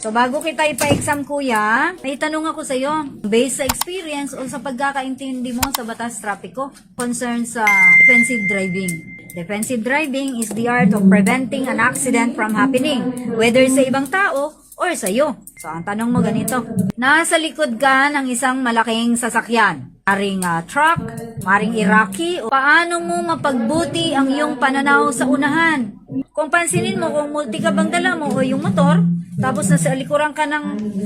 So, bago kita ipa-exam, kuya, may tanong ako sa'yo. Based sa experience o sa pagkakaintindi mo sa batas trapiko, concern sa defensive driving. Defensive driving is the art of preventing an accident from happening, whether sa ibang tao or sa'yo. So, ang tanong mo ganito. Nasa likod ka ng isang malaking sasakyan. Maring truck, maring Iraqi, o paano mo mapagbuti ang iyong pananaw sa unahan? Kung pansinin mo, kung multi ka bang dala mo o yung motor, tapos nasa likuran ka ng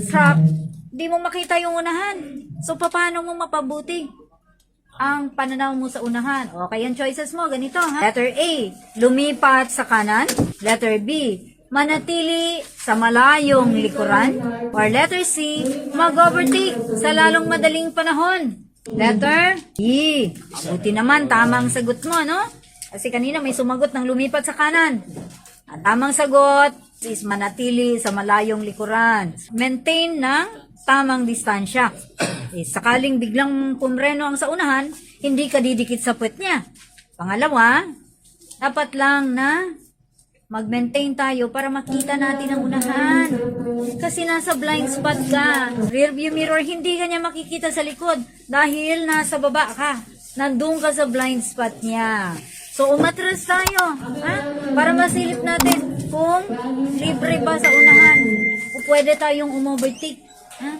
truck, di mo makita yung unahan. So, paano mo mapabuti ang pananaw mo sa unahan? Okay, ang choices mo, ganito ha. Letter A, lumipat sa kanan. Letter B, manatili sa malayong likuran. Or letter C, mag-overtake sa lalong madaling panahon. Letter E, mabuti naman, tamang sagot mo, no? Kasi kanina may sumagot ng lumipat sa kanan. Ang tamang sagot is manatili sa malayong likuran. Maintain ng tamang distansya. Sakaling biglang pumreno ang sa unahan, hindi ka didikit sa puwet niya. Pangalawa, dapat lang na mag-maintain tayo para makita natin ang unahan. Kasi nasa blind spot ka. Rear view mirror, hindi ka niya makikita sa likod dahil nasa baba ka. Nandun ka sa blind spot niya. So, umatras tayo, ha? Para masilip natin kung libre ba sa unahan o pwede tayong umovertake, ha?